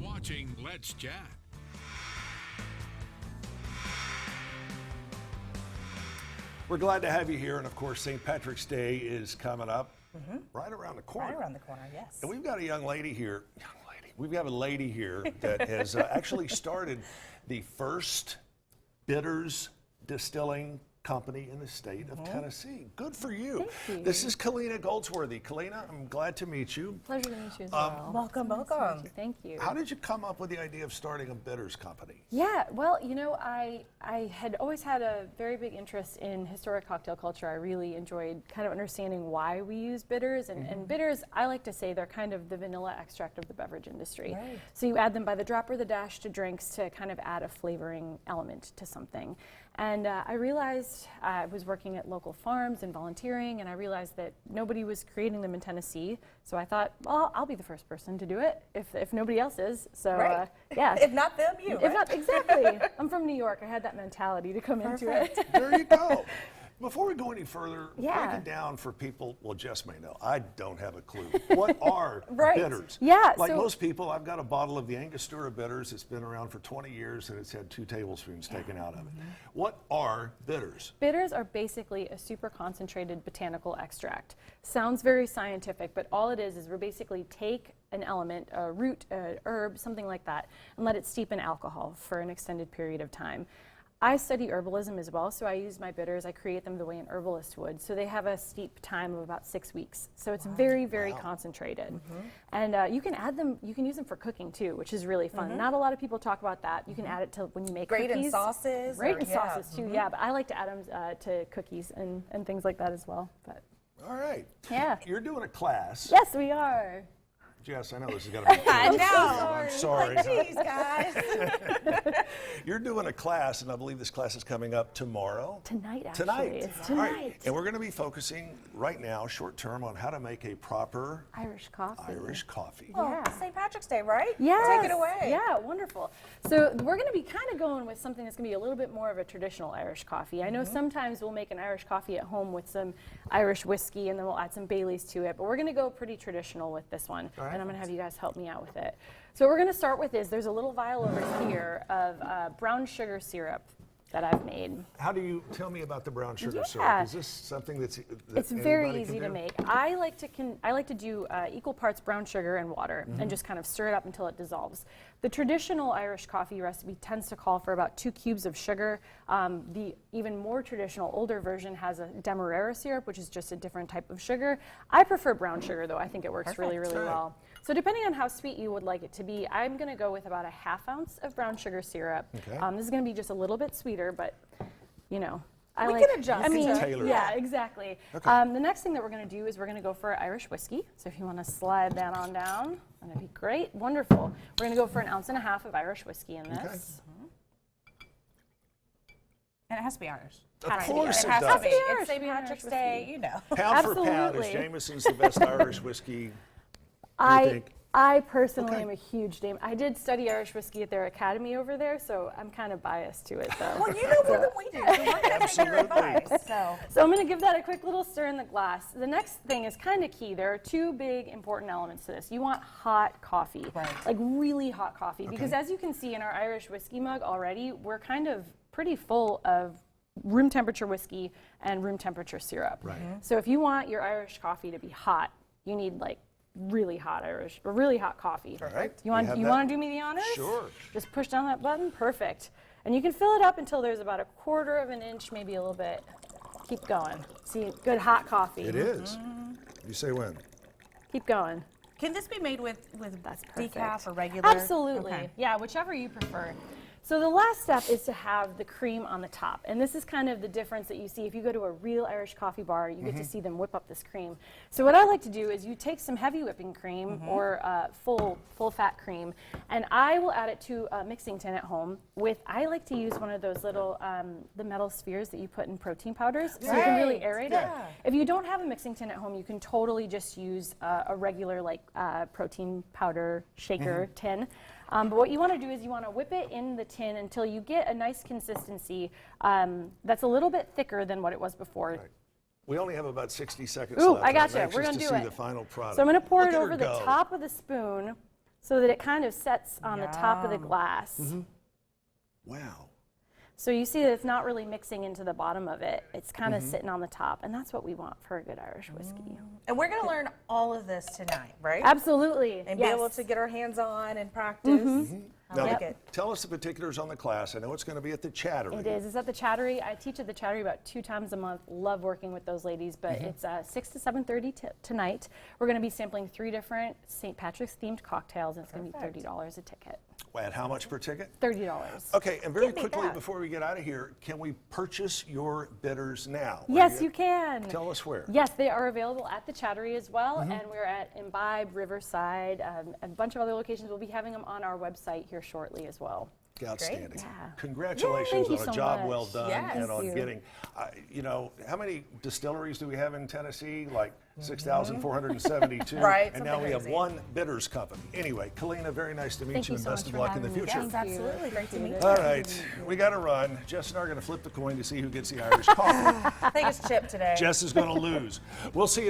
watching Let's Chat. We're glad to have you here, and of course, St. Patrick's Day is coming up right around the corner. Right around the corner, yes. And we've got a young lady here. We've got a lady here that has actually started the first bitters distilling company in the state of Tennessee. Good for you. Thank you. This is Kalina Goldsworthy. Kalina, I'm glad to meet you. Pleasure to meet you as well. Welcome, Nice to welcome. meet you. Thank you. How did you come up with the idea of starting a bitters company? Yeah, well, you know, I had always had a very big interest in historic cocktail culture. I really enjoyed kind of understanding why we use bitters. And bitters, I like to say they're kind of the vanilla extract of the beverage industry. Right. So you add them by the drop or the dash to drinks to kind of add a flavoring element to something. And I realized I was working at local farms and volunteering, and I realized that nobody was creating them in Tennessee. So I thought, well, I'll be the first person to do it if nobody else is. So Right. yeah. If not them, you, If right? not, exactly. I'm from New York. I had that mentality to come into it. There you go. Before we go any further, Yeah. break it down for people. Well, Jess may know. I don't have a clue. What are Right. bitters? Yeah, Like so- most people, I've got a bottle of the Angostura bitters. It's been around for 20 years, and it's had 2 tablespoons taken out of it. What are bitters? Bitters are basically a super concentrated botanical extract. Sounds very scientific, but all it is we're basically take an element, a root, a herb, something like that, and let it steep in alcohol for an extended period of time. I study herbalism as well, so I use my bitters, I create them the way an herbalist would. So they have a steep time of about 6 weeks. So it's very, very concentrated. And you can add them, you can use them for cooking too, which is really fun. Not a lot of people talk about that. You can add it to when you make Great cookies. in sauces. Great or- in yeah. sauces too, yeah. But I like to add them to cookies and things like that as well. But All right. yeah. You're doing a class. Yes, we are. Jess, I know this is going to be. I know. I'm sorry. Jeez, guys. You're doing a class, and I believe this class is coming up tomorrow. Tonight, actually. Tonight. It's All right. tonight. And we're going to be focusing right now, short term, on how to make a proper Irish coffee. Irish coffee. Well, Yeah. St. Patrick's Day, right? Yes. Take it away. Yeah, wonderful. So we're going to be kind of going with something that's going to be a little bit more of a traditional Irish coffee. I know sometimes we'll make an Irish coffee at home with some Irish whiskey, and then we'll add some Baileys to it. But we're going to go pretty traditional with this one, All right. and I'm going to have you guys help me out with it. So what we're going to start with is there's a little vial over here of brown sugar syrup that I've made. How do you tell me about the brown sugar Yeah. syrup? Is this something that It's very anybody easy can to do? make. I like to do equal parts brown sugar and water and just kind of stir it up until it dissolves. The traditional Irish coffee recipe tends to call for about 2 cubes of sugar. The even more traditional, older version has a demerara syrup, which is just a different type of sugar. I prefer brown sugar, though. I think it works really, really All right. well. So depending on how sweet you would like it to be, I'm going to go with about a 1/2 ounce of brown sugar syrup. Okay. This is going to be just a little bit sweeter, but you know. We can adjust I mean, to- tailor it. yeah, exactly. Okay. The next thing that we're going to do is we're going to go for Irish whiskey. So if you want to slide that on down, that'd be great. Wonderful. We're going to go for 1.5 ounces of Irish whiskey in this. And it has to be Irish. Of Right. course It it has does. to be. Irish. It's St. Irish Patrick's whiskey. Day, you know. Pound for pound, is Absolutely. Jameson's the best Irish whiskey? I think? I personally Okay. am a huge Dame. I did study Irish whiskey at their academy over there, so I'm kind of biased to it, though. Well, you know more than we do, so we're going to take your advice. So, So I'm going to give that a quick little stir in the glass. The next thing is kind of key. There are 2 big important elements to this. You want hot coffee, Right. like really hot coffee, because as you can see in our Irish whiskey mug already, we're kind of pretty full of room temperature whiskey and room temperature syrup. Right. So if you want your Irish coffee to be hot, you need like really hot Irish or really hot coffee. All right. You want We have you that. want to do me the honors? Sure. Just push down that button. Perfect. And you can fill it up until there's about 1/4 of an inch, maybe a little bit. Keep going. See, good hot coffee. It is. You say when? Keep going. can this be made with That's perfect. decaf or regular? Absolutely. Okay. Yeah, whichever you prefer. So the last step is to have the cream on the top. And this is kind of the difference that you see if you go to a real Irish coffee bar, you get to see them whip up this cream. So what I like to do is you take some heavy whipping cream or full fat cream, and I will add it to a mixing tin at home with, I like to use one of those little, the metal spheres that you put in protein powders so you can really Right. aerate Yeah. it. If you don't have a mixing tin at home, you can totally just use a regular like protein powder shaker tin. But what you want to do is you want to whip it in the tin until you get a nice consistency that's a little bit thicker than what it was before. Right. We only have about 60 seconds Ooh, left. I I'm gotcha. anxious We're gonna to do see it. the final product. So I'm going to pour Look it at her over the go. top of the spoon so that it kind of sets on the top of the Yum. glass. Wow. So you see that it's not really mixing into the bottom of it. It's kind of sitting on the top, and that's what we want for a good Irish whiskey. And we're going to learn all of this tonight, right? Absolutely. And yes. be able to get our hands on and practice. I Now, like it. tell us the particulars on the class. I know it's going to be at the Chattery. It is. It's at the Chattery. I teach at the Chattery about 2 times a month. Love working with those ladies, but it's 6 to 7:30 tonight. We're going to be sampling 3 different St. Patrick's themed cocktails, and it's going to be $30 a ticket. And how much per ticket? $30. Okay, and very Can't beat quickly that. before we get out of here, can we purchase your bitters now? Are Yes, you can. Tell us where. Yes, they are available at the Chattery as well, and we're at Imbibe, Riverside, a bunch of other locations. We'll be having them on our website here shortly as well. Outstanding. Yeah. Congratulations Thank you on a so job much. well done Yes. and Thank on you. getting, you know, how many distilleries do we have in Tennessee? Like 6,472. Right, And now something we have crazy. one bitters company. Anyway, Kalina, very nice to meet Thank you you and so best much of for luck in the having me. future. Thank you. Absolutely. Great to meet Appreciate you. it. All right, we got to run. Jess and I are going to flip the coin to see who gets the Irish coffee. I think it's Chip today. Jess is going to lose. We'll see you.